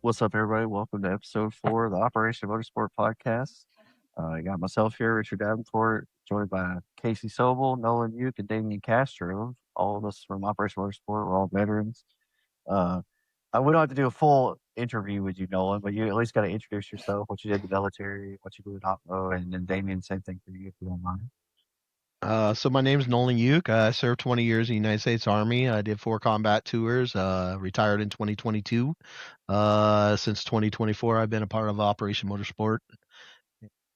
What's up, everybody? Welcome to episode 4 of the Operation Motorsport podcast. I got myself here, Richard Davenport, joined by Casey Sobel, Nolan Uke, and Damian Castro. All of us from Operation Motorsport. We're all veterans. Uh, we don't have to do a full interview with you, Nolan, but you at least got to introduce yourself, what you did in the military, what you do at OPMO, and then Damian, same thing for you if you don't mind. So my name's Nolan Uke. I served 20 years in the United States Army. I did 4 combat tours, retired in 2022. Since 2024, I've been a part of Operation Motorsport.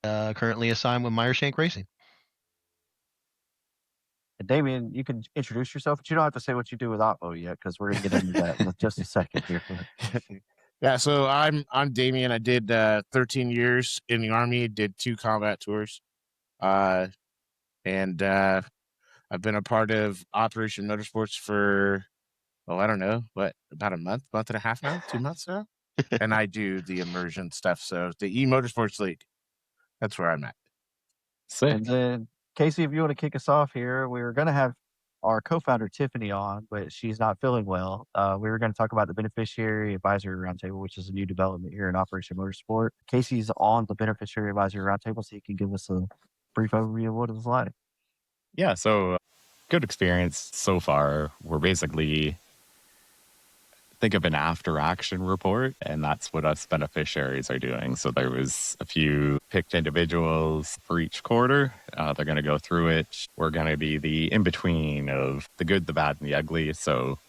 Currently assigned with Meyershank Racing. And Damian, you can introduce yourself, but you don't have to say what you do with OPMO yet, because we're going to get into that in just a second here. Yeah, so I'm Damien. I did 13 years in the Army, did 2 combat tours. And I've been a part of Operation Motorsports for, I don't know, about a month and a half now, 2 months now. And I do the immersion stuff. So the e-motorsports league, that's where I'm at. Sick. And then, Casey, if you want to kick us off here, we were going to have our co-founder Tiffany on, but she's not feeling well. We were going to talk about the Beneficiary Advisory Roundtable, which is a new development here in Operation Motorsport. Casey's on the Beneficiary Advisory Roundtable, so he can give us a brief overview of what it was like. Yeah, so good experience so far. We're basically, think of an after-action report, and that's what us beneficiaries are doing. So there was a few picked individuals for each quarter. They're going to go through it. We're going to be the in-between of the good, the bad, and the ugly. So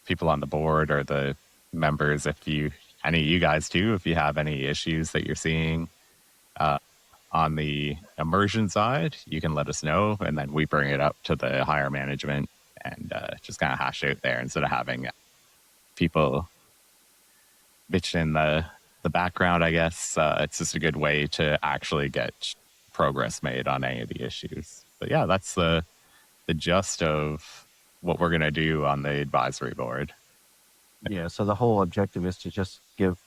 people on the board are the members. Any of you guys too, if you have any issues that you're seeing on the immersion side, you can let us know, and then we bring it up to the higher management and just kind of hash out there instead of having people bitch in the background, I guess. It's just a good way to actually get progress made on any of the issues. But yeah, that's the gist of what we're going to do on the advisory board. Yeah, so the whole objective is to just give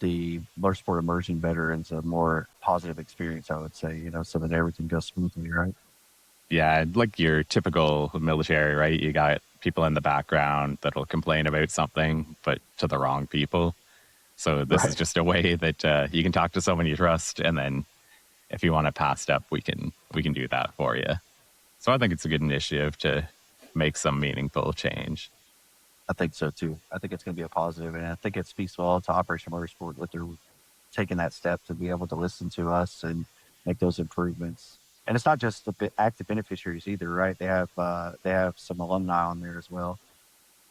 the motorsport immersion veterans a more positive experience, I would say, so that everything goes smoothly, right? Yeah, like your typical military, right? You got people in the background that'll complain about something, but to the wrong people. So this is just a way that you can talk to someone you trust, and then if you want it passed up, we can do that for you. So I think it's a good initiative to make some meaningful change. I think so too. I think it's going to be a positive, and I think it speaks well to Operation Motorsport that they're taking that step to be able to listen to us and make those improvements. And it's not just the active beneficiaries either, right? They have some alumni on there as well.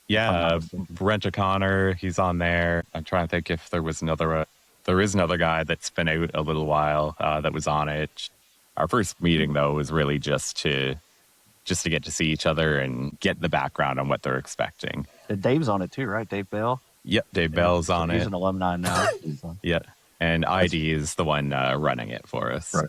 Yeah, Brent O'Connor, he's on there. I'm trying to think if there was another. There is another guy that's been out a little while that was on it. Our first meeting though was really just to get to see each other and get the background on what they're expecting. And Dave's on it too, right? Dave Bell? Yep, Dave Bell's on it. He's an alumni now. Yeah, and ID is the one running it for us. Right.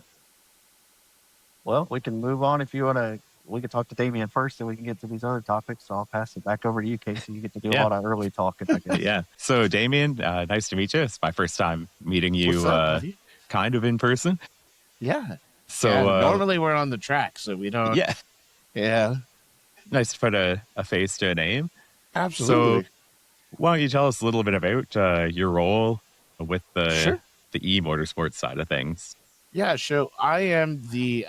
Well, we can move on if you want to. We can talk to Damien first, and we can get to these other topics. So I'll pass it back over to you, Casey. You get to do a lot of early talking, I guess. Yeah. So Damien, nice to meet you. It's my first time meeting you kind of in person. Yeah. So normally we're on the track, so we don't. Yeah. Yeah. Nice to put a face to a name. Absolutely. So why don't you tell us a little bit about your role with the e-motorsport side of things? Yeah, so I am the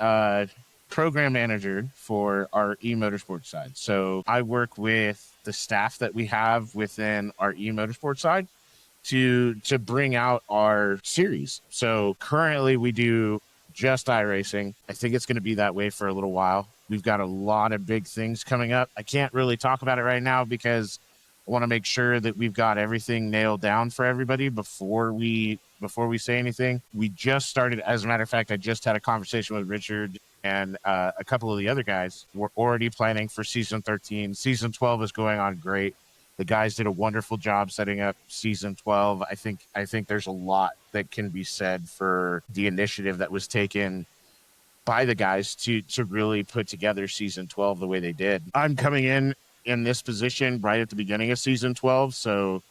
program manager for our e-motorsport side. So I work with the staff that we have within our e-motorsport side to bring out our series. So currently we do just iRacing. I think it's going to be that way for a little while. We've got a lot of big things coming up. I can't really talk about it right now because I want to make sure that we've got everything nailed down for everybody before we say anything. We just started, as a matter of fact, I just had a conversation with Richard and a couple of the other guys. We're already planning for season 13. Season 12 is going on great. The guys did a wonderful job setting up season 12. I think there's a lot that can be said for the initiative that was taken by the guys to really put together season 12 the way they did. I'm coming in this position right at the beginning of season 12, so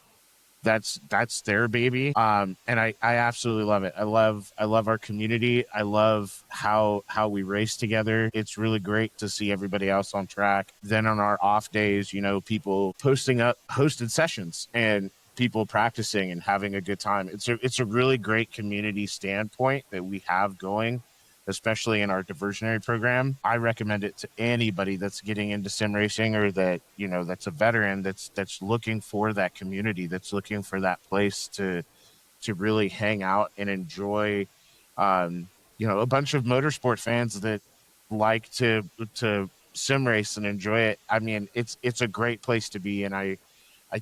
that's their baby. And I absolutely love it. I love our community. I love how we race together. It's really great to see everybody else on track. Then on our off days, people posting up hosted sessions, and people practicing and having a good time. It's a really great community standpoint that we have going, especially in our diversionary program. I recommend it to anybody that's getting into sim racing, or that, you know, that's a veteran that's looking for that community, that's looking for that place to really hang out and enjoy. You know, a bunch of motorsport fans that like to sim race and enjoy it. I mean, it's a great place to be, and I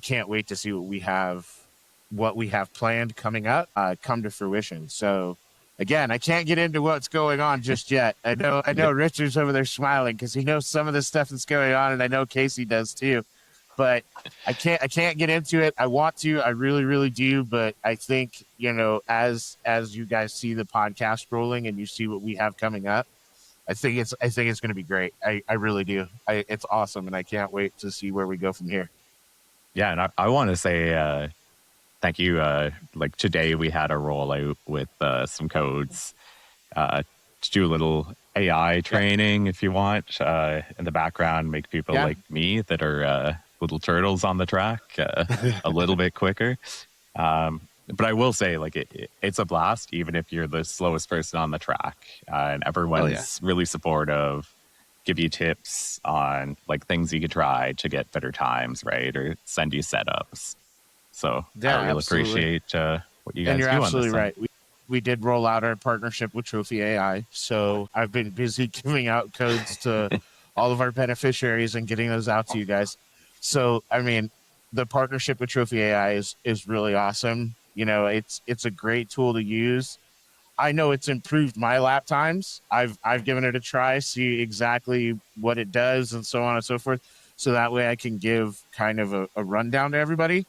can't wait to see what we have planned coming up come to fruition. So again, I can't get into what's going on just yet. I know Richard's over there smiling because he knows some of the stuff that's going on, and I know Casey does too. But I can't get into it. I want to, I really, really do. But I think, you know, as you guys see the podcast rolling and you see what we have coming up, I think it's going to be great. I really do. It's awesome, and I can't wait to see where we go from here. Yeah, and I want to say thank you. Like today, we had a rollout with some codes to do a little AI training, if you want, in the background, make people like me that are little turtles on the track a little bit quicker. But I will say, like, it's a blast, even if you're the slowest person on the track. And everyone's really supportive, give you tips on like things you could try to get better times, right? Or send you setups. So I really appreciate what you guys do on this. And you're absolutely thing. right. We did roll out our partnership with Trophy AI. So I've been busy giving out codes to all of our beneficiaries and getting those out to you guys. So, I mean, the partnership with Trophy AI is really awesome. You know, it's a great tool to use. I know it's improved my lap times. I've given it a try, see exactly what it does, and so on and so forth. So that way I can give kind of a rundown to everybody.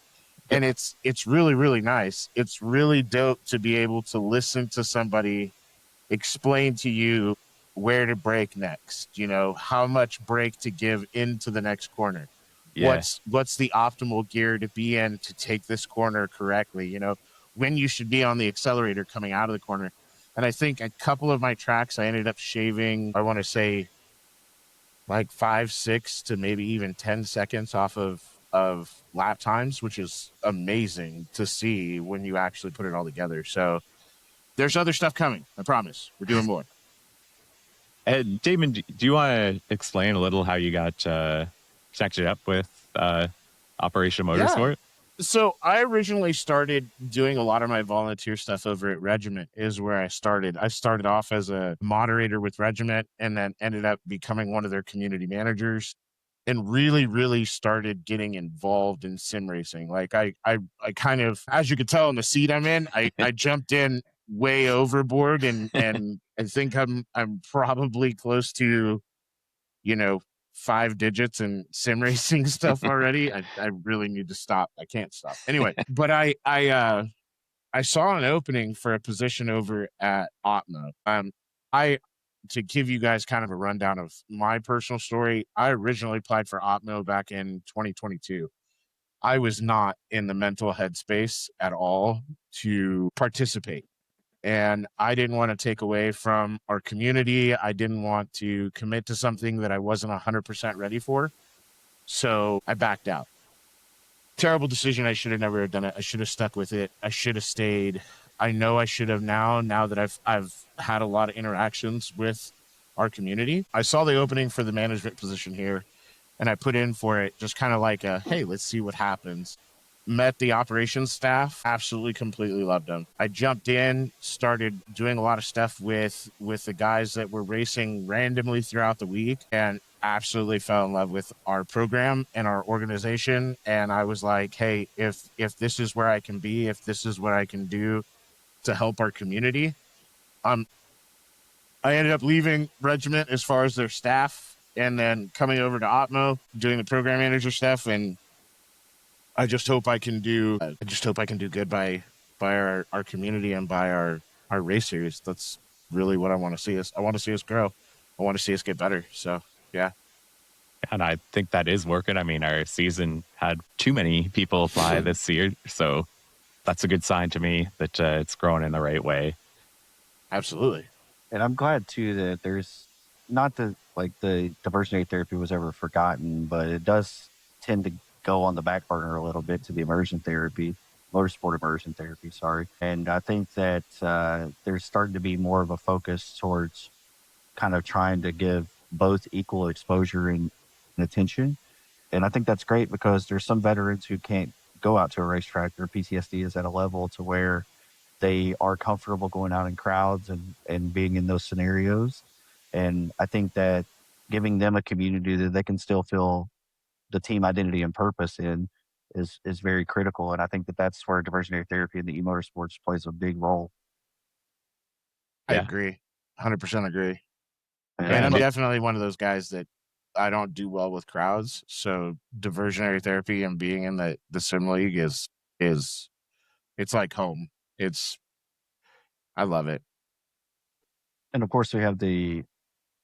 And it's really, really nice. It's really dope to be able to listen to somebody explain to you where to brake next, you know, how much brake to give into the next corner. Yeah. What's the optimal gear to be in to take this corner correctly, you know, when you should be on the accelerator coming out of the corner. And I think a couple of my tracks I ended up shaving, I want to say like 5, 6 to maybe even 10 seconds off of lap times, which is amazing to see when you actually put it all together. So there's other stuff coming. I promise. We're doing more. Damon, do you want to explain a little how you got connected up with Operation Motorsport? Yeah. So I originally started doing a lot of my volunteer stuff over at Regiment is where I started. I started off as a moderator with Regiment and then ended up becoming one of their community managers and really, really started getting involved in sim racing. Like I kind of, as you could tell in the seat I'm in, I jumped in way overboard and I think I'm probably close to, you know, 5 digits in sim racing stuff already. I really need to stop. I can't stop. Anyway, but I saw an opening for a position over at Opmo. I to give you guys kind of a rundown of my personal story, I originally applied for Opmo back in 2022. I was not in the mental headspace at all to participate. And I didn't want to take away from our community. I didn't want to commit to something that I wasn't 100% ready for. So I backed out. Terrible decision. I should have never done it. I should have stuck with it. I should have stayed. I know I should have now that I've had a lot of interactions with our community. I saw the opening for the management position here and I put in for it just kind of like a, hey, let's see what happens. Met the operations staff, absolutely completely loved them. I jumped in, started doing a lot of stuff with the guys that were racing randomly throughout the week and absolutely fell in love with our program and our organization. And I was like, hey, if this is where I can be, if this is what I can do to help our community, I ended up leaving Regiment as far as their staff and then coming over to Opmo, doing the program manager stuff. And I just hope I can do good by our community and by our racers. That's really what I want to see us. I want to see us grow. I want to see us get better. So yeah. And I think that is working. I mean, our season had too many people apply this year, so that's a good sign to me that it's growing in the right way. Absolutely. And I'm glad too that there's not that like the diversionary therapy was ever forgotten, but it does tend to go on the back burner a little bit to the motorsport immersion therapy, sorry. And I think that there's starting to be more of a focus towards kind of trying to give both equal exposure and attention. And I think that's great because there's some veterans who can't go out to a racetrack. Their PTSD is at a level to where they are comfortable going out in crowds and being in those scenarios. And I think that giving them a community that they can still feel the team identity and purpose in is very critical. And I think that that's where diversionary therapy and the e-motorsports plays a big role. I Yeah. agree. 100% agree. And And I'm Yeah. definitely one of those guys that I don't do well with crowds. So diversionary therapy and being in the sim league is it's like home. I love it. and of course we have the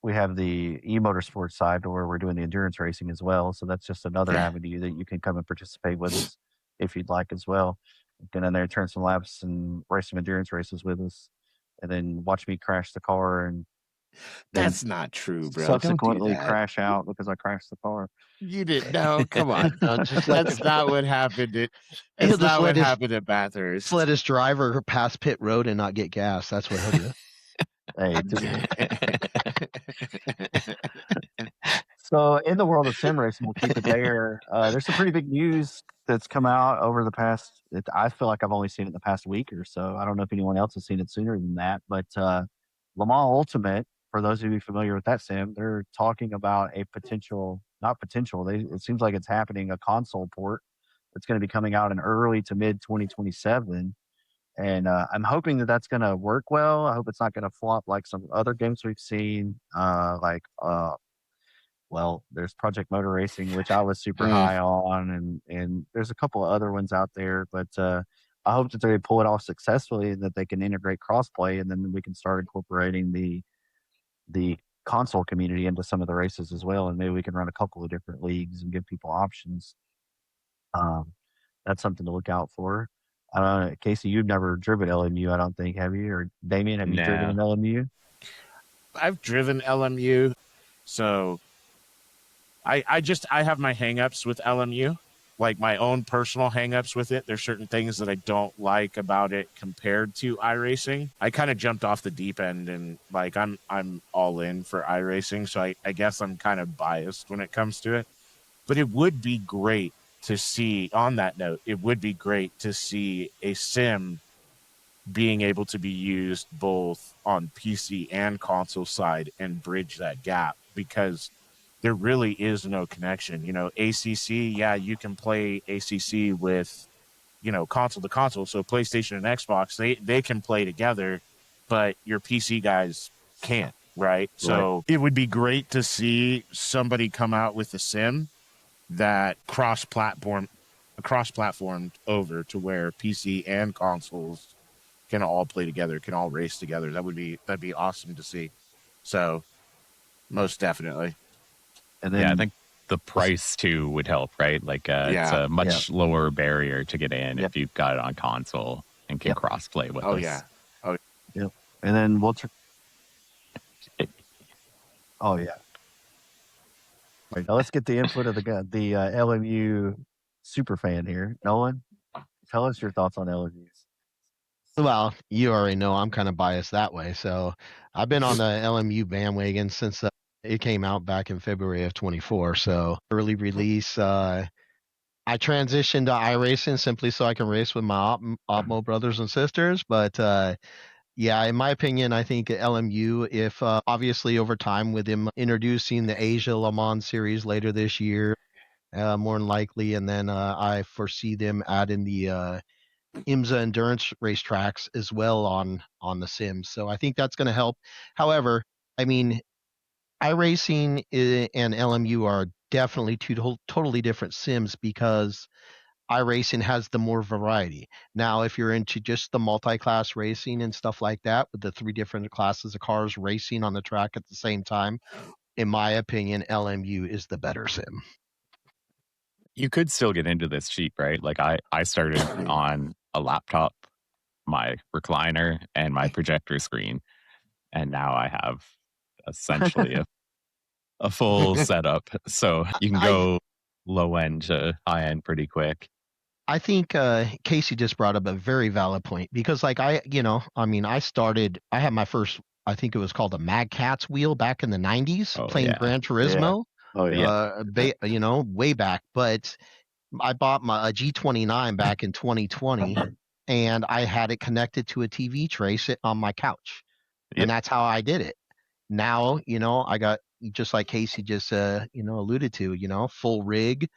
e-motorsports side where we're doing the endurance racing as well. So that's just another Yeah. avenue that you can come and participate with us if you'd like as well. Get in there, turn some laps, and race some endurance races with us, and then watch me crash the car and then That's not true, bro. Don't do subsequently that. crash out because I crashed the car. You didn't know. Come on. Just let That's not what happened. He'll That's just not let what his- happened at Bathurst. Just let his driver pass pit road and not get gas. That's what he'll do. Hey, so in the world of sim racing, we'll keep it there. There's some pretty big news that's come out over the past. I feel like I've only seen it in the past week or so. I don't know if anyone else has seen it sooner than that, but Le Mans Ultimate, for those of you familiar with that sim, they're talking about a potential, not potential. It seems like it's happening, a console port that's going to be coming out in early to mid 2027. And I'm hoping that that's going to work well. I hope it's not going to flop like some other games we've seen, well, there's Project Motor Racing, which I was super high on, and there's a couple of other ones out there. But I hope that they pull it off successfully and that they can integrate crossplay, and then we can start incorporating the console community into some of the races as well, and maybe we can run a couple of different leagues and give people options. That's something to look out for. I don't know, Casey, you've never driven LMU, I don't think, have you? Or Damien, have you driven an LMU? I've driven LMU, so I have my hangups with LMU, like my own personal hangups with it. There's certain things that I don't like about it compared to iRacing. I kind of jumped off the deep end and like I'm all in for iRacing, so I guess I'm kind of biased when it comes to it. But it would be great to see, on that note, it would be great to see a sim being able to be used both on PC and console side and bridge that gap, because there really is no connection. You know, ACC, yeah, you can play ACC with, you know, console to console. So PlayStation and Xbox, they can play together, but your PC guys can't, right? So it would be great to see somebody come out with a sim that cross-platformed over to where PC and consoles can all play together, can all race together. That'd be awesome to see. So most definitely. And then Yeah, I think the price too would help, right? Like it's a much lower barrier to get in if you've got it on console and can cross-play with us. Yeah. Oh, yeah. And then oh, yeah. Right, now let's get the input of the LMU super fan here. Nolan, tell us your thoughts on LMUs. Well, you already know I'm kind of biased that way. So I've been on the LMU bandwagon since it came out back in February of 24. So early release. I transitioned to iRacing simply so I can race with my Opmo brothers and sisters. But yeah, in my opinion, I think LMU, if obviously over time with him introducing the Asia Le Mans series later this year, more than likely, and then I foresee them adding the IMSA endurance racetracks as well on the Sims. So I think that's going to help. However, I mean, iRacing and LMU are definitely two totally different Sims because iRacing has the more variety. Now, if you're into just the multi-class racing and stuff like that, with the 3 different classes of cars racing on the track at the same time, in my opinion, LMU is the better sim. You could still get into this cheap, right? Like I started on a laptop, my recliner, and my projector screen, and now I have essentially a full setup. So you can go low end to high end pretty quick. I think Casey just brought up a very valid point because, like, I had my first, I think it was called a Mad Catz wheel back in the 90s Oh playing yeah. Gran Turismo. Oh yeah. Way back. But I bought a G29 back in 2020 and I had it connected to a TV tray sitting on my couch. Yep. And that's how I did it. Now, I got, just like Casey just, alluded to, full rig,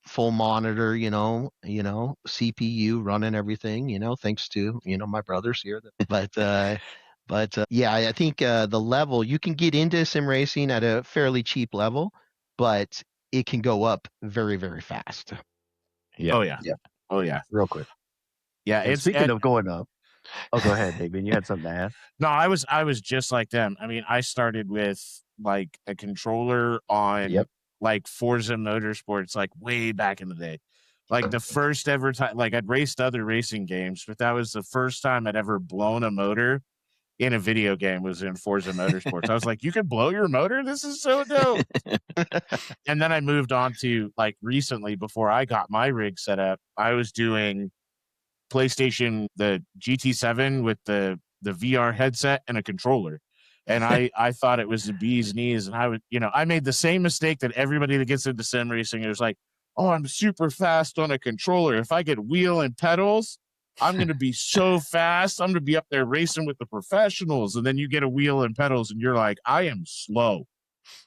full monitor, CPU running everything, thanks to, my brothers here. But yeah, I think the level, you can get into sim racing at a fairly cheap level, but it can go up very, very fast. Yeah. Oh yeah. Yeah. Oh yeah. Real quick. Yeah. And It's speaking of going up. Oh, go ahead, Damien. You had something to add. No, I was just like them. I mean, I started with like a controller on like Forza Motorsports, like way back in the day. Like the first ever time, like I'd raced other racing games, but that was the first time I'd ever blown a motor in a video game was in Forza Motorsports. I was like, you can blow your motor? This is so dope. And then I moved on to like recently before I got my rig set up, I was doing PlayStation, the GT7 with the VR headset and a controller. And I thought it was the bee's knees. And I made the same mistake that everybody that gets into sim racing is like, oh, I'm super fast on a controller. If I get wheel and pedals, I'm going to be so fast. I'm going to be up there racing with the professionals. And then you get a wheel and pedals and you're like, I am slow.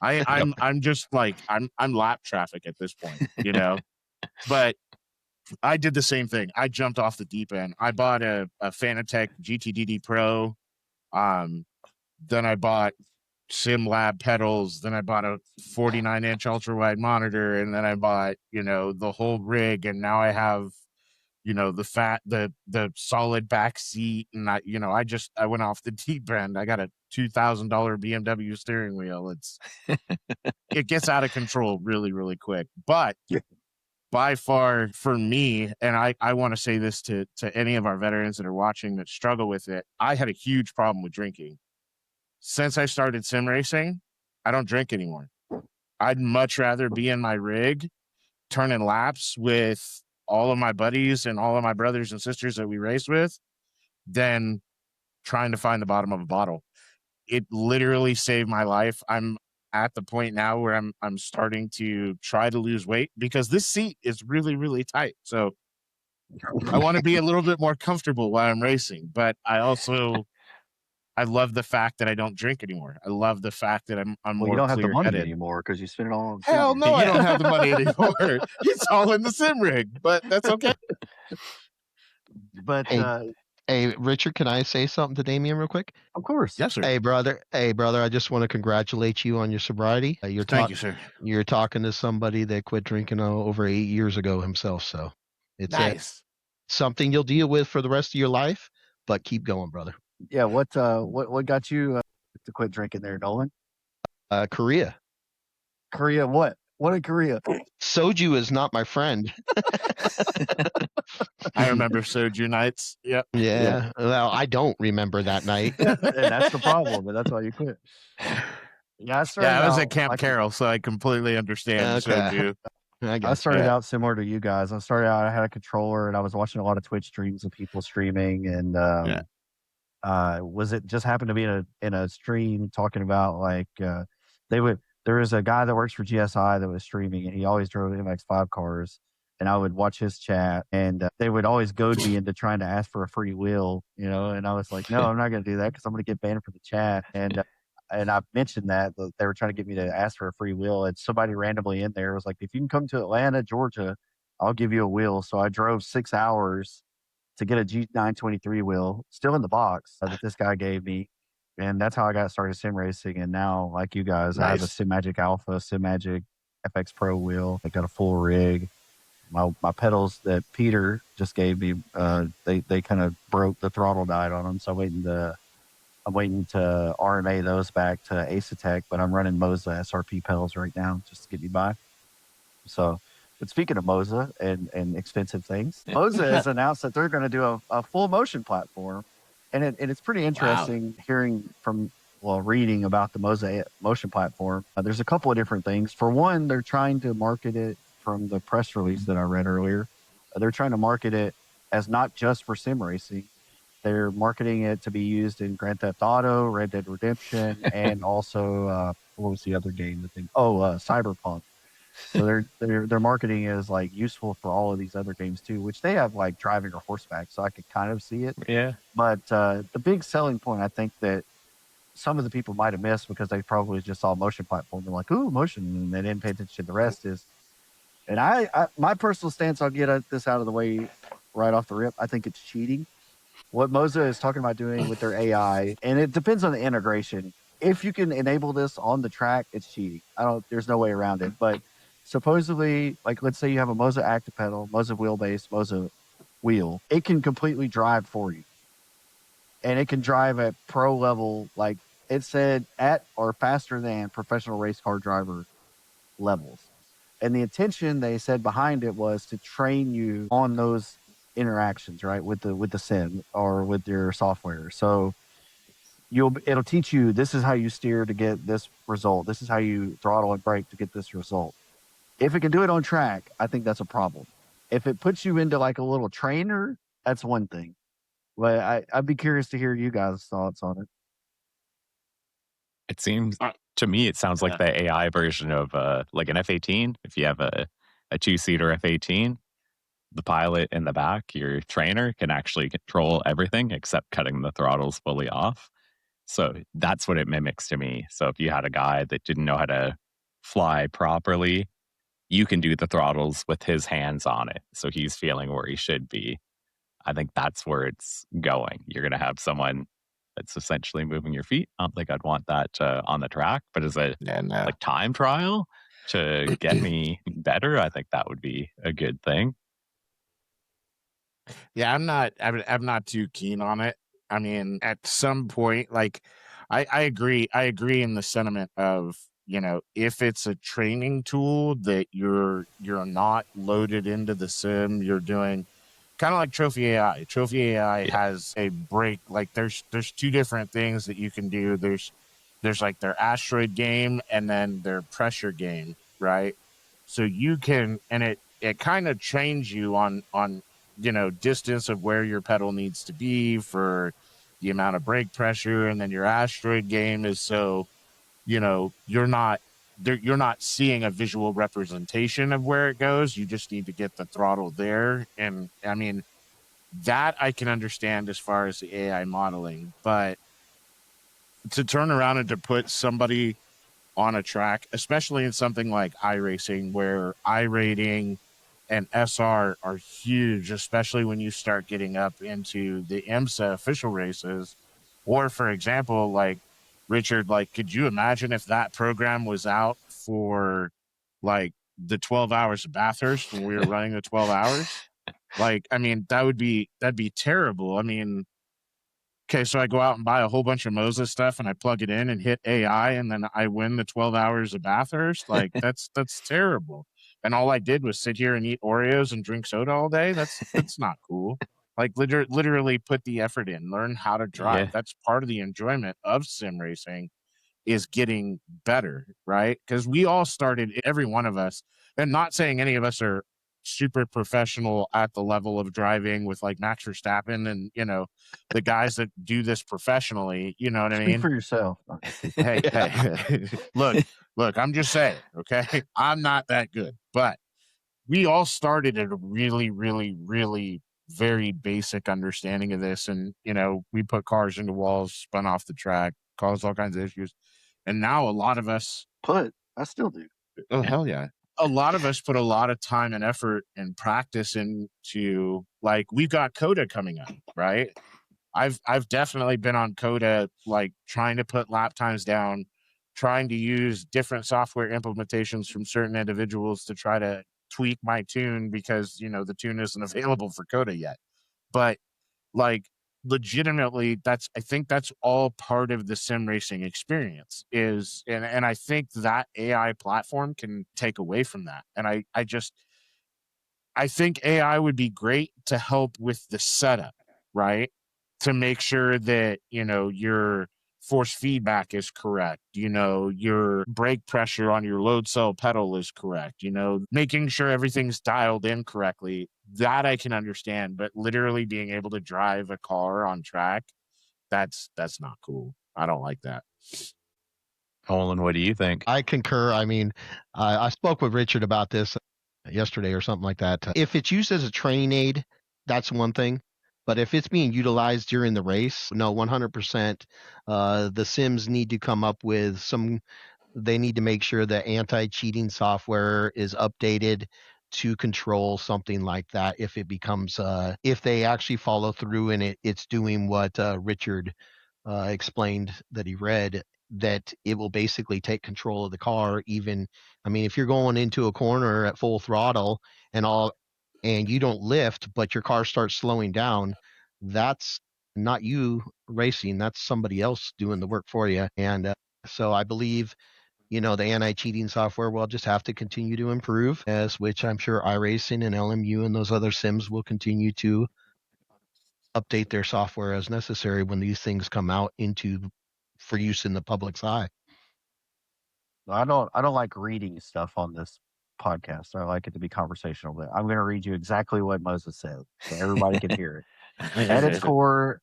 I'm just like, I'm lap traffic at this point, but I did the same thing. I jumped off the deep end. I bought a Fanatec GTDD Pro. Then I bought SimLab pedals. Then I bought a 49-inch ultra wide monitor, and then I bought the whole rig. And now I have the solid back seat, and I went off the deep end. I got a $2,000 BMW steering wheel. It gets out of control really, really quick, but. By far for me, and I want to say this to any of our veterans that are watching that struggle with it, I had a huge problem with drinking. Since I started sim racing, I don't drink anymore. I'd much rather be in my rig, turning laps with all of my buddies and all of my brothers and sisters that we race with than trying to find the bottom of a bottle. It literally saved my life. I'm at the point now where I'm starting to try to lose weight because this seat is really, really tight. So I want to be a little bit more comfortable while I'm racing, but I love the fact that I don't drink anymore. I love the fact that I'm Well, more you don't have the money clear-headed anymore because you spend it all on Hell sim. no, I don't have the money anymore. It's all in the sim rig, but that's okay. But Hey, Richard, can I say something to Damien real quick? of course. Yes, sir. Hey, brother, I just want to congratulate you on your sobriety. Thank you, sir. You're talking to somebody that quit drinking over 8 years ago himself. So it's Nice. something you'll deal with for the rest of your life, but keep going, brother. Yeah. What got you to quit drinking there, Nolan? Korea. Korea. What? What in Korea? Soju is not my friend. I remember soju nights. Yep. Yeah. Well, I don't remember that night. And that's the problem, and that's why you quit. Yeah, I was at Camp Carroll, so I completely understand soju. I started out similar to you guys. I had a controller and I was watching a lot of Twitch streams of people streaming, and just happened to be in a stream talking about like there was a guy that works for GSI that was streaming, and he always drove MX5 cars, and I would watch his chat, and they would always goad me into trying to ask for a free wheel, and I was like, no, I'm not going to do that because I'm going to get banned from the chat. And I mentioned that they were trying to get me to ask for a free wheel, and somebody randomly in there was like, if you can come to Atlanta, Georgia, I'll give you a wheel. So I drove 6 hours to get a G923 wheel, still in the box that this guy gave me. And that's how I got started sim racing. And now, like you guys, I have a SimMagic Alpha, SimMagic FX Pro wheel. I got a full rig. My pedals that Peter just gave me, they kind of broke. The throttle died on them. So I'm waiting to RMA those back to Acetec, but I'm running Moza SRP pedals right now just to get me by. So, but speaking of Moza and expensive things, Moza has announced that they're going to do a full motion platform. And it's pretty interesting hearing from reading about the Moza motion platform, there's a couple of different things. For one, they're trying to market it from the press release that I read earlier. They're trying to market it as not just for sim racing. They're marketing it to be used in Grand Theft Auto, Red Dead Redemption, and also what was the other game? Cyberpunk. So they're marketing it as like useful for all of these other games too, which they have like driving or horseback, so I could kind of see it. Yeah. But the big selling point, I think that some of the people might have missed because they probably just saw motion platform and like, ooh, motion, and they didn't pay attention to the rest is. And my personal stance, I'll get this out of the way right off the rip. I think it's cheating. What Moza is talking about doing with their AI, and it depends on the integration. If you can enable this on the track, it's cheating. There's no way around it. But supposedly, like, let's say you have a Moza active pedal, Moza wheelbase, Moza wheel, it can completely drive for you. And it can drive at pro level, like it said, at or faster than professional race car driver levels. And the intention they said behind it was to train you on those interactions, right, with the sim or with your software. So it'll teach you, this is how you steer to get this result. This is how you throttle and brake to get this result. If it can do it on track, I think that's a problem. If it puts you into like a little trainer, that's one thing. But I'd be curious to hear you guys' thoughts on it. It seems to me, it sounds like the AI version of like an F-18. If you have a two-seater F-18, the pilot in the back, your trainer, can actually control everything except cutting the throttles fully off. So that's what it mimics to me. So if you had a guy that didn't know how to fly properly, you can do the throttles with his hands on it. So he's feeling where he should be. I think that's where it's going. You're going to have someone that's essentially moving your feet. I don't think I'd want that on the track, but as a like time trial to get me better, I think that would be a good thing. Yeah, I'm not too keen on it. I mean, at some point, like I agree. I agree in the sentiment of, if it's a training tool that you're not loaded into the sim, you're doing kind of like Trophy AI. Trophy AI has a break. Like there's two different things that you can do. There's like their asteroid game and then their pressure game, right? So you can, and it kind of trains you on distance of where your pedal needs to be for the amount of brake pressure. And then your asteroid game is so you're not seeing a visual representation of where it goes. You just need to get the throttle there. And I mean, that I can understand as far as the AI modeling, but to turn around and to put somebody on a track, especially in something like iRacing, where iRating and SR are huge, especially when you start getting up into the IMSA official races. Or, for example, like Richard, like, could you imagine if that program was out for like the 12 hours of Bathurst when we were running the 12 hours? Like, I mean, that'd be terrible. I mean, okay, so I go out and buy a whole bunch of Moza stuff and I plug it in and hit AI and then I win the 12 hours of Bathurst. Like that's terrible. And all I did was sit here and eat Oreos and drink soda all day. That's not cool. Like literally put the effort in, learn how to drive. Yeah. That's part of the enjoyment of sim racing, is getting better, right? Because we all started, every one of us, and not saying any of us are super professional at the level of driving with like Max Verstappen and, the guys that do this professionally, you know what I Speak mean? for yourself. Hey, look, I'm just saying, okay? I'm not that good, but we all started at a really, really, really very basic understanding of this. And, we put cars into walls, spun off the track, caused all kinds of issues. And now a lot of us I still do. Oh, hell yeah. A lot of us put a lot of time and effort and practice into, like, we've got Coda coming up, right? I've definitely been on Coda, like trying to put lap times down, trying to use different software implementations from certain individuals to try to tweak my tune because, the tune isn't available for Coda yet. But like legitimately, I think that's all part of the sim racing experience and I think that AI platform can take away from that. And I think AI would be great to help with the setup, right? To make sure that, you're force feedback is correct, your brake pressure on your load cell pedal is correct, making sure everything's dialed in correctly. That I can understand, but literally being able to drive a car on track, that's not cool. I don't like that. Colin, what do you think? I concur. I mean, I spoke with Richard about this yesterday or something like that. If it's used as a training aid, that's one thing. But if it's being utilized during the race, no, 100%. The Sims need to come up with they need to make sure that anti-cheating software is updated to control something like that if it becomes if they actually follow through and it's doing what Richard explained that he read, that it will basically take control of the car. Even, I mean, if you're going into a corner at full throttle and you don't lift but your car starts slowing down, that's not you racing, that's somebody else doing the work for you. And so I believe the anti-cheating software will just have to continue to improve, as which I'm sure iRacing and LMU and those other sims will continue to update their software as necessary when these things come out for use in the public's eye. I don't like reading stuff on this podcast. I like it to be conversational, but I'm going to read you exactly what Moza said so everybody can hear it. At its core,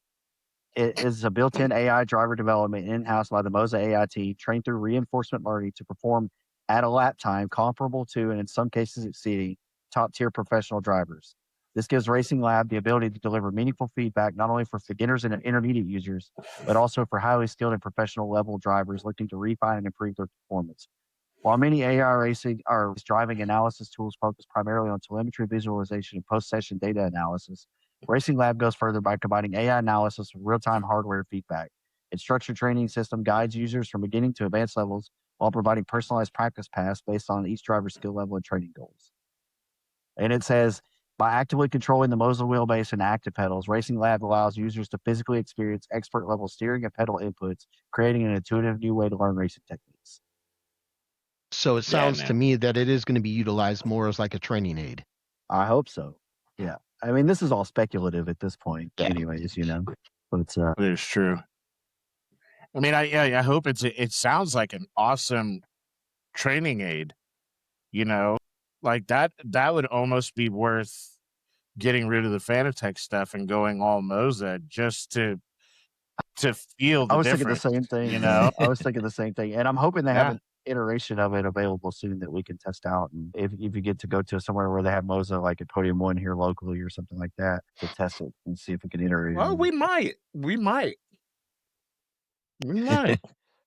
it is a built-in AI driver development in-house by the Moza AI team, trained through reinforcement learning to perform at a lap time comparable to, and in some cases exceeding, top-tier professional drivers. This gives Racing Lab the ability to deliver meaningful feedback not only for beginners and intermediate users, but also for highly skilled and professional level drivers looking to refine and improve their performance. While many AI racing are driving analysis tools focused primarily on telemetry visualization and post-session data analysis, Racing Lab goes further by combining AI analysis with real-time hardware feedback. Its structured training system guides users from beginning to advanced levels while providing personalized practice paths based on each driver's skill level and training goals. And it says, by actively controlling the Moza wheelbase and active pedals, Racing Lab allows users to physically experience expert-level steering and pedal inputs, creating an intuitive new way to learn racing techniques. So it sounds to me that it is going to be utilized more as like a training aid. I hope so. Yeah. I mean, this is all speculative at this point, anyways, but it's It is true. I mean, I hope it sounds like an awesome training aid, like that would almost be worth getting rid of the Fanatec stuff and going all Moza just to feel the I was thinking the difference, same thing. I was thinking the same thing. And I'm hoping they have an iteration of it available soon that we can test out. And if you get to go to somewhere where they have Moza, like at Podium 1 here locally or something like that, to test it and see if we can iterate Well, it. we might.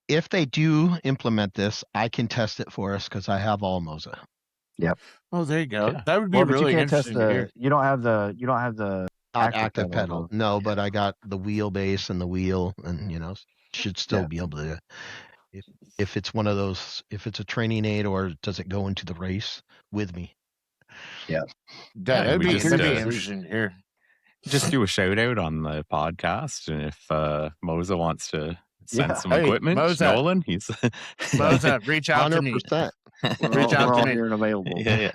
If they do implement this, I can test it for us because I have all Moza. Yep. Oh, there you go. Yeah. That would be really you can't test interesting to hear. you don't have the Not active pedal. though. No, but I got the wheelbase and the wheel, and should still be able to. If it's one of those, if it's a training aid, or does it go into the race with me? Yeah. That'd be just, interesting to hear. Just do a shout out on the podcast, and if Moza wants to send some equipment, Moza. Nolan, he's Moza, reach out to me. 100%. Reach out to me. Here and available. Yeah.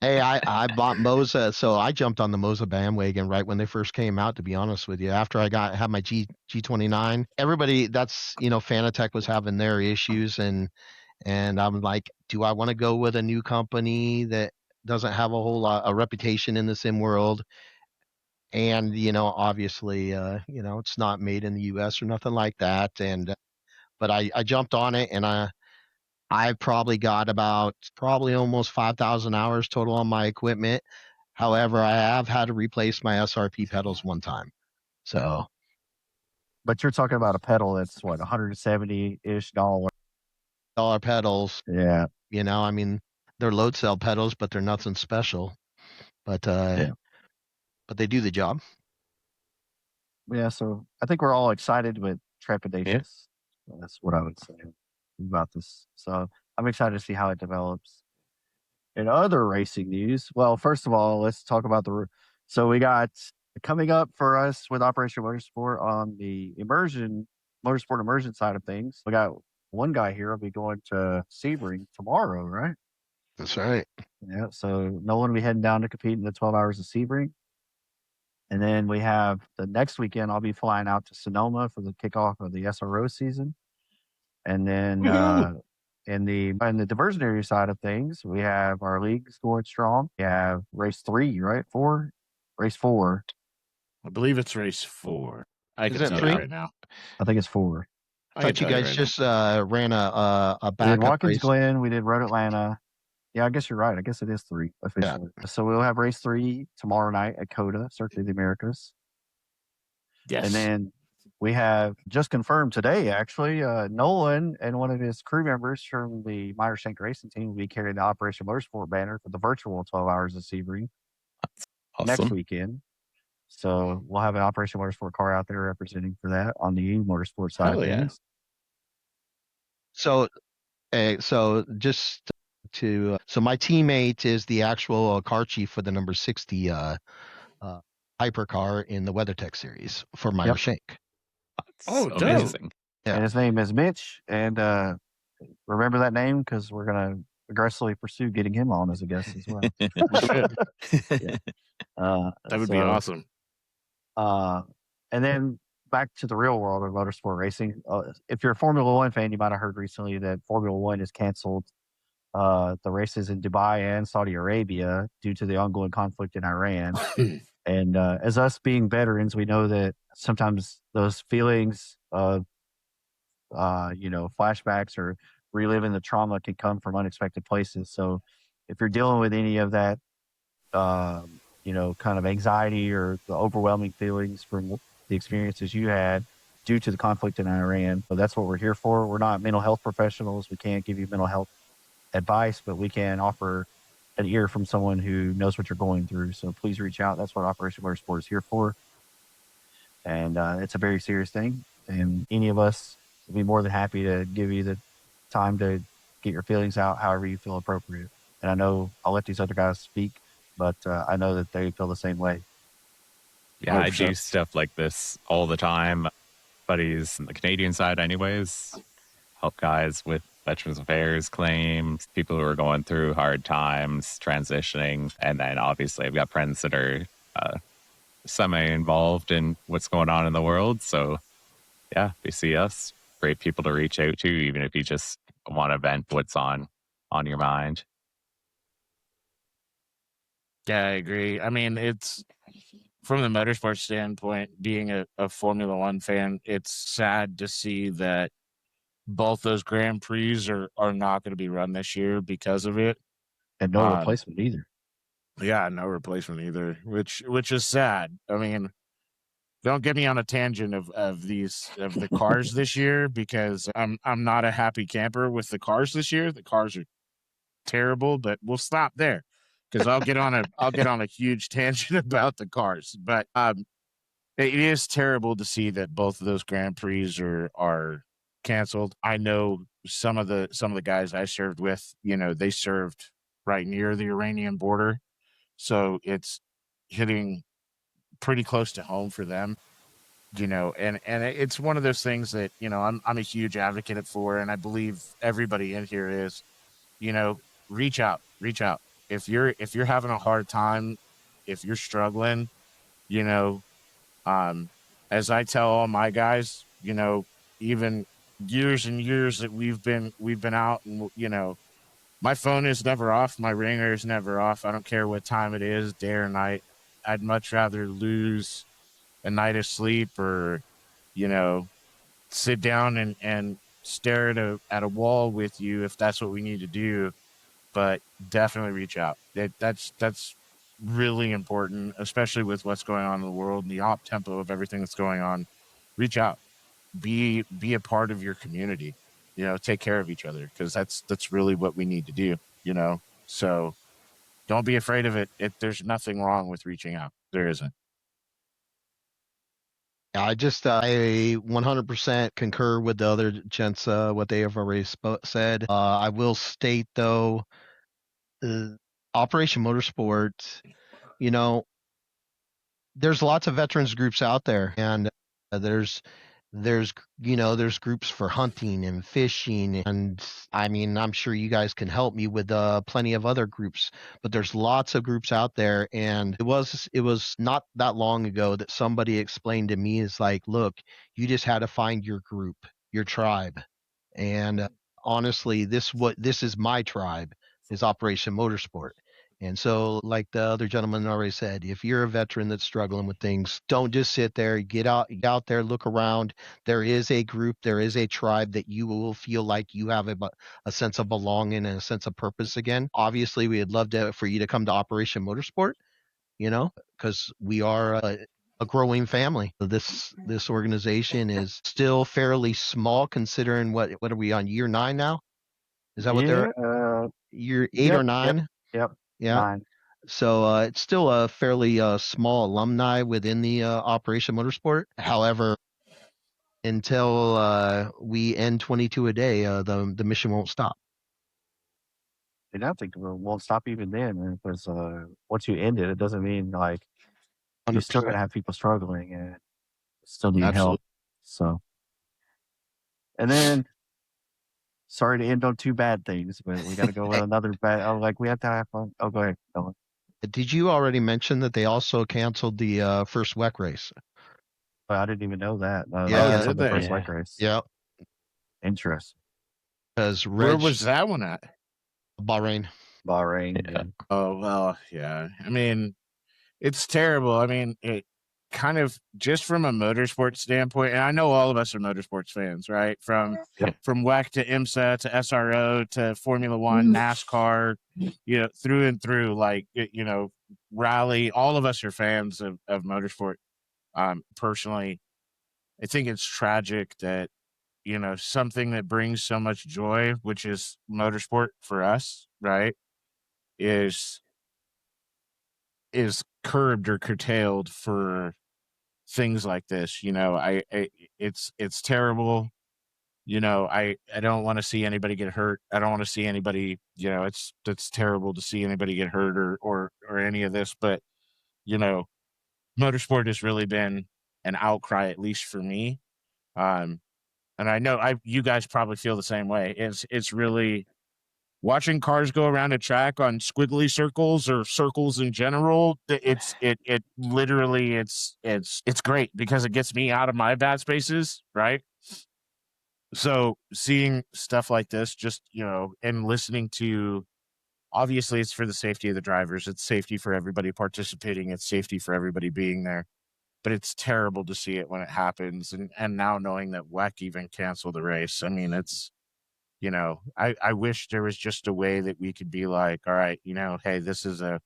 Hey, I bought Moza, so I jumped on the Moza bandwagon right when they first came out, to be honest with you. After I had my G29, everybody, that's, Fanatec was having their issues, and I'm like, do I want to go with a new company that doesn't have a reputation in the sim world? And, obviously, it's not made in the US or nothing like that. But I jumped on it, and I probably got probably almost 5,000 hours total on my equipment. However, I have had to replace my SRP pedals one time. So, but you're talking about a pedal that's what, $170-ish dollar pedals. Yeah. I mean, they're load cell pedals, but they're nothing special. But but they do the job. Yeah, so I think we're all excited but trepidatious. Yeah. So that's what I would say about this. So I'm excited to see how it develops. In other racing news, well, first of all, let's talk about so we got coming up for us with Operation Motorsport on the motorsport immersion side of things. We got one guy here will be going to Sebring tomorrow, right? That's right. Yeah, so Nolan will be heading down to compete in the 12 hours of Sebring. And then we have the next weekend, I'll be flying out to Sonoma for the kickoff of the SRO season. And then in the diversionary side of things, we have our leagues going strong. We have race 3, right? 4? Race 4. I believe it's race 4. I Is can it tell 3? you right now. I think it's 4. I thought you guys just ran a We did backup Watkins race. Glen. We did Road Atlanta. Yeah, I guess you're right. I guess it is 3 officially. Yeah. So we'll have race 3 tomorrow night at COTA, Circuit of the Americas. Yes. And then we have just confirmed today, actually, Nolan and one of his crew members from the Meyer Shank Racing team will be carrying the Operation Motorsport banner for the virtual 12 Hours of Sebring next weekend. So we'll have an Operation Motorsport car out there representing for that on the e-motorsport side of things. So just to so my teammate is the actual car chief for the number 60 hypercar in the WeatherTech series for Meyer Shank. Oh, amazing! Yeah. And his name is Mitch, and remember that name because we're gonna aggressively pursue getting him on as a guest as well. We should. Yeah. That would be awesome. And then back to the real world of motorsport racing. If you're a Formula One fan, you might have heard recently that Formula One has canceled the races in Dubai and Saudi Arabia due to the ongoing conflict in Iran. And as us being veterans, we know that sometimes those feelings of, flashbacks or reliving the trauma can come from unexpected places. So if you're dealing with any of that, kind of anxiety or the overwhelming feelings from the experiences you had due to the conflict in Iran, so that's what we're here for. We're not mental health professionals. We can't give you mental health advice, but we can offer an ear from someone who knows what you're going through. So please reach out. That's what Operation Motorsport is here for. And it's a very serious thing. And any of us will be more than happy to give you the time to get your feelings out however you feel appropriate. And I know I'll let these other guys speak, but I know that they feel the same way. Yeah, 100%. I do stuff like this all the time. Buddies on the Canadian side anyways, help guys with Veterans Affairs claims, people who are going through hard times, transitioning. And then obviously I've got friends that are semi-involved in what's going on in the world. So yeah, they see us, great people to reach out to, even if you just want to vent what's on your mind. Yeah, I agree. I mean, it's from the motorsport standpoint, being a Formula One fan, it's sad to see that both those Grand Prix are not going to be run this year because of it. And no replacement either. Yeah, no replacement either, which is sad. I mean, don't get me on a tangent of the cars this year, because I'm not a happy camper with the cars this year. The cars are terrible, but we'll stop there because I'll get on a huge tangent about the cars. But it is terrible to see that both of those Grand Prix are canceled. I know some of the guys I served with, they served right near the Iranian border, so it's hitting pretty close to home for them. And it's one of those things that, I'm a huge advocate for, and I believe everybody in here is, reach out. If you're having a hard time, if you're struggling, as I tell all my guys, even years and years that we've been out, and my phone is never off, my ringer is never off. I don't care what time it is, day or night. I'd much rather lose a night of sleep or, sit down and stare at a wall with you if that's what we need to do. But definitely reach out. That's really important, especially with what's going on in the world and the op tempo of everything that's going on. Reach out, be a part of your community. Take care of each other, because that's really what we need to do. So don't be afraid of it. There's nothing wrong with reaching out. There isn't. I 100% concur with the other gents, what they have already said. I will state, though, Operation Motorsport, there's lots of veterans groups out there, and there's there's there's groups for hunting and fishing, and I mean, I'm sure you guys can help me with plenty of other groups, but there's lots of groups out there. And it was not that long ago that somebody explained to me, is like, look, you just had to find your group, your tribe. And honestly, this is my tribe, is Operation Motorsport. And so, like the other gentleman already said, if you're a veteran that's struggling with things, don't just sit there. Get out there, look around. There is a group, there is a tribe that you will feel like you have a sense of belonging and a sense of purpose again. Obviously, we'd love for you to come to Operation Motorsport, because we are a growing family. This organization is still fairly small, considering what are we on, year 9 now? Is that what they're year 8 or 9? Yep. Yeah. 9. So it's still a fairly small alumni within the Operation Motorsport. However, until we end 22 a day, the mission won't stop. And I think it won't stop even then, because once you end it, it doesn't mean like you're still 100%. going to have people struggling and still need Absolutely. help. So, and then, sorry to end on 2 bad things, but we got to go with another bad. Oh, like we have to have fun. Oh, go ahead, Dylan. Did you already mention that they also canceled the first WEC race? But I didn't even know that. Yeah, They canceled the first WEC race. Yeah. Interesting. Because Where was that one at? Bahrain. Yeah. Oh, well, yeah. I mean, it's terrible. I mean, it kind of, just from a motorsport standpoint, and I know all of us are motorsports fans, right? From WEC to IMSA to SRO to Formula One, NASCAR, through and through, like, rally. All of us are fans of motorsport. Personally, I think it's tragic that, something that brings so much joy, which is motorsport for us, right, is curbed or curtailed for things like this. It's terrible. I don't want to see anybody get hurt. I don't want to see anybody, it's terrible to see anybody get hurt or any of this, but motorsport has really been an outcry, at least for me. And I know you guys probably feel the same way. It's really, watching cars go around a track on squiggly circles or circles in general. It literally, it's great because it gets me out of my bad spaces, right? So seeing stuff like this, just, and listening to, obviously it's for the safety of the drivers. It's safety for everybody participating. It's safety for everybody being there. But it's terrible to see it when it happens. And now knowing that WEC even canceled the race, I mean, it's, I wish there was just a way that we could be like, all right, hey, this is a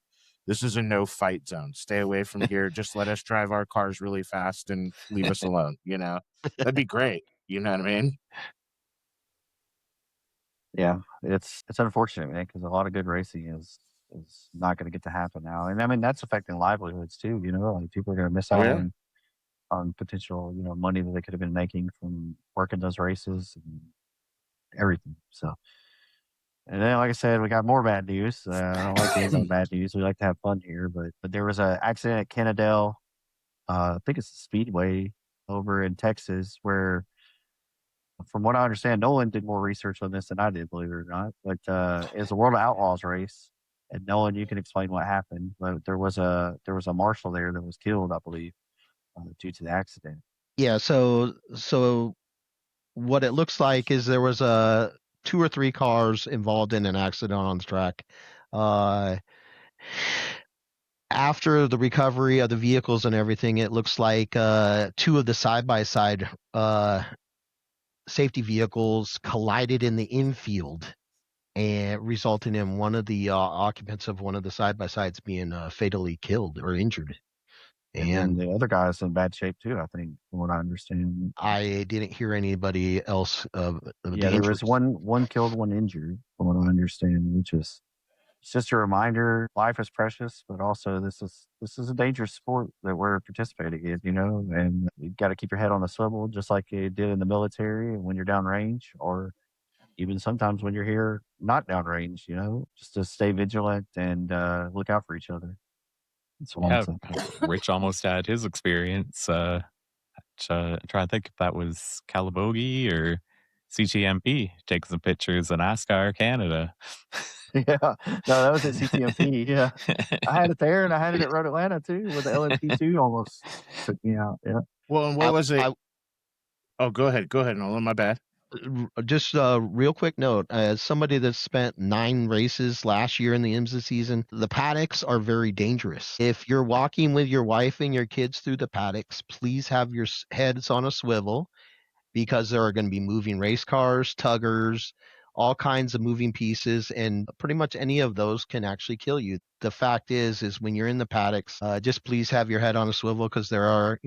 no fight zone. Stay away from here. Just let us drive our cars really fast and leave us alone. That'd be great. You know what I mean? Yeah, it's unfortunate, man, because a lot of good racing is not going to get to happen now, and I mean that's affecting livelihoods too. Like people are going to miss out on potential, money that they could have been making from working those races and everything. So, and then, like I said, we got more bad news. I don't like being on bad news. We like to have fun here, but there was an accident at Kennedale. I think it's the Speedway over in Texas, where, from what I understand, Nolan did more research on this than I did, believe it or not. But it was a World of Outlaws race, and Nolan, you can explain what happened. But there was a marshal there that was killed, I believe, due to the accident. Yeah. So what it looks like is there was 2 or 3 cars involved in an accident on the track. After the recovery of the vehicles and everything, it looks like 2 of the side-by-side safety vehicles collided in the infield, and resulting in one of the occupants of one of the side-by-sides being fatally killed or injured. And the other guy's in bad shape too, I think, from what I understand. I didn't hear anybody else of Yeah, there was one killed, one injured, from what I understand, which is, it's just a reminder, life is precious, but also this is a dangerous sport that we're participating in, and you've got to keep your head on the swivel, just like you did in the military when you're downrange, or even sometimes when you're here not downrange, just to stay vigilant and look out for each other. That's what I'm saying. Rich almost had his experience trying to think if that was Calabogie or CTMP taking some pictures in NASCAR Canada. Yeah. No, that was at CTMP. Yeah. I had it there and I had it at Road Atlanta too, where the LMP2 almost took me out. Yeah. Well, and what was it? I- Oh, go ahead, Nolan. My bad. Just a real quick note, as somebody that spent 9 races last year in the IMSA season, the paddocks are very dangerous. If you're walking with your wife and your kids through the paddocks, please have your heads on a swivel, because there are going to be moving race cars, tuggers, all kinds of moving pieces, and pretty much any of those can actually kill you. The fact is when you're in the paddocks, just please have your head on a swivel, because there are,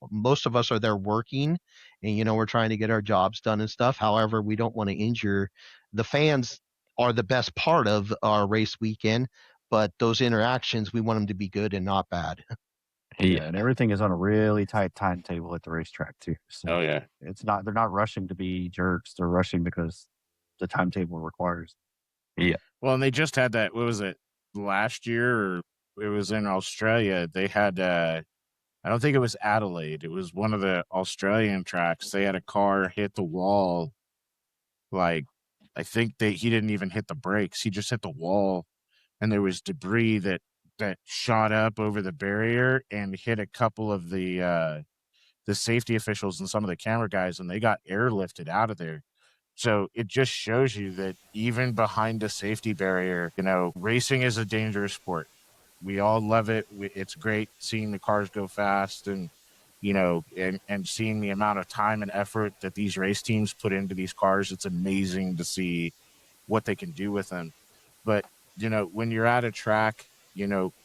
most of us are there working, and we're trying to get our jobs done and stuff. However, we don't want to injure the fans. Are the best part of our race weekend, but those interactions, we want them to be good and not bad. Yeah, and everything is on a really tight timetable at the racetrack too. So Oh yeah. they're not rushing to be jerks. They're rushing because the timetable requires. Yeah. Well, and they just had that. What was it, last year? Or it was in Australia. They had. I don't think it was Adelaide. It was one of the Australian tracks. They had a car hit the wall. Like, I think he didn't even hit the brakes. He just hit the wall, and there was debris that shot up over the barrier and hit a couple of the safety officials and some of the camera guys, and they got airlifted out of there. So it just shows you that even behind a safety barrier, racing is a dangerous sport. We all love it. It's great seeing the cars go fast and, and seeing the amount of time and effort that these race teams put into these cars. It's amazing to see what they can do with them. But, when you're at a track,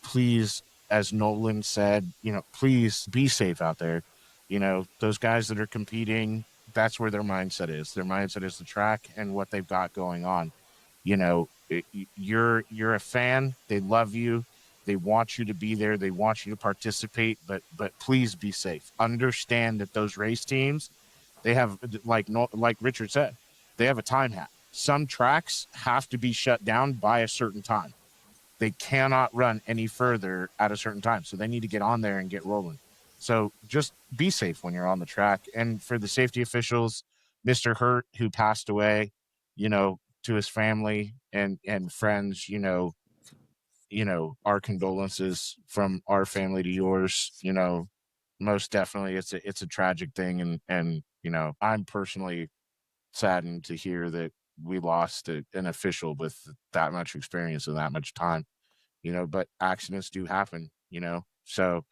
please, as Nolan said, please be safe out there. Those guys that are competing, that's where their mindset is. Their mindset is the track and what they've got going on. You're a fan. They love you. They want you to be there. They want you to participate, but please be safe. Understand that those race teams, they have, like Richard said, they have a time hat. Some tracks have to be shut down by a certain time. They cannot run any further at a certain time. So they need to get on there and get rolling. So just be safe when you're on the track. And for the safety officials, Mr. Hurt, who passed away, to his family and friends, our condolences from our family to yours. Most definitely it's a tragic thing. And I'm personally saddened to hear that we lost an official with that much experience and that much time, but accidents do happen, so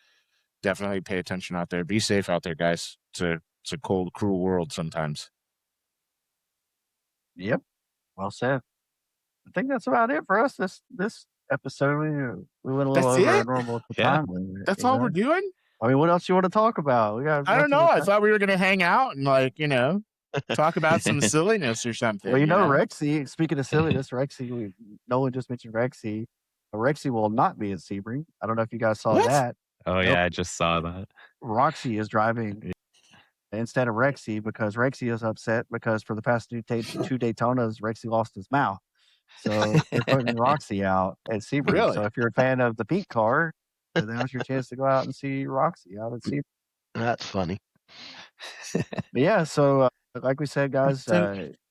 definitely pay attention out there. Be safe out there, guys. It's a cold, cruel world sometimes. Yep. Well said. I think that's about it for us this episode. We went a little That's over our it? normal Yeah. time limit. That's all we're doing? I mean, what else you want to talk about? We got. I don't know. I thought we were going to hang out and, talk about some silliness or something. Well, Rexy, speaking of silliness, Rexy, Nolan just mentioned Rexy. Rexy will not be at Sebring. I don't know if you guys saw What? that. Oh, yeah, I just saw that. Roxy is driving instead of Rexy because Rexy is upset because for the past two Daytonas, Rexy lost his mouth. So they're putting Roxy out at Sebring. Really? So if you're a fan of the pink car, now's your chance to go out and see Roxy out at Sebring. That's funny. But yeah, so like we said, guys,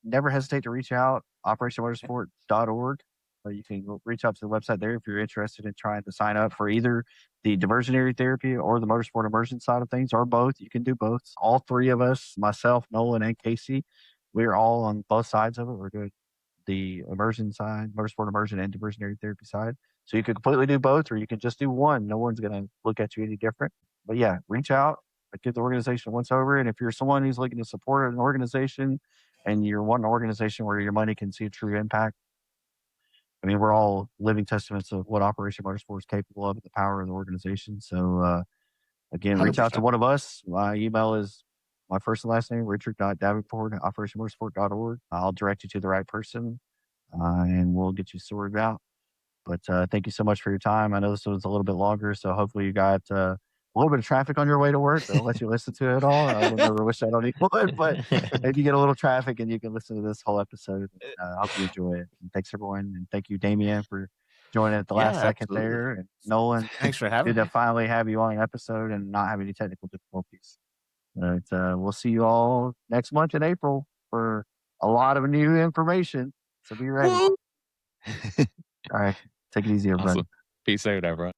never hesitate to reach out, operationmotorsport.org. You can reach out to the website there if you're interested in trying to sign up for either the diversionary therapy or the motorsport immersion side of things, or both. You can do both. All three of us, myself, Nolan, and Casey, we're all on both sides of it. We're doing the immersion side, motorsport immersion, and diversionary therapy side. So you can completely do both, or you can just do one. No one's going to look at you any different. But yeah, reach out, give the organization once over. And if you're someone who's looking to support an organization and you're wanting an organization where your money can see a true impact, I mean, we're all living testaments of what Operation Motorsport is capable of, the power of the organization. So, again, reach out to 100%. one of us. My email is my first and last name, richard.davenport@operationmotorsport.org. I'll direct you to the right person, and we'll get you sorted out. But thank you so much for your time. I know this was a little bit longer, so hopefully you got a little bit of traffic on your way to work. I'll let you listen to it all. I would never wish that on anyone, but maybe you get a little traffic and you can listen to this whole episode. I hope you enjoy it. And thanks, everyone. And thank you, Damien, for joining at the last second there. And Nolan, Thanks for having good me. to finally have you on an episode and not have any technical difficulties. But, we'll see you all next month in April for a lot of new information. So be ready. Woo! All right. Take it easy, everybody. Awesome. Peace out, everyone.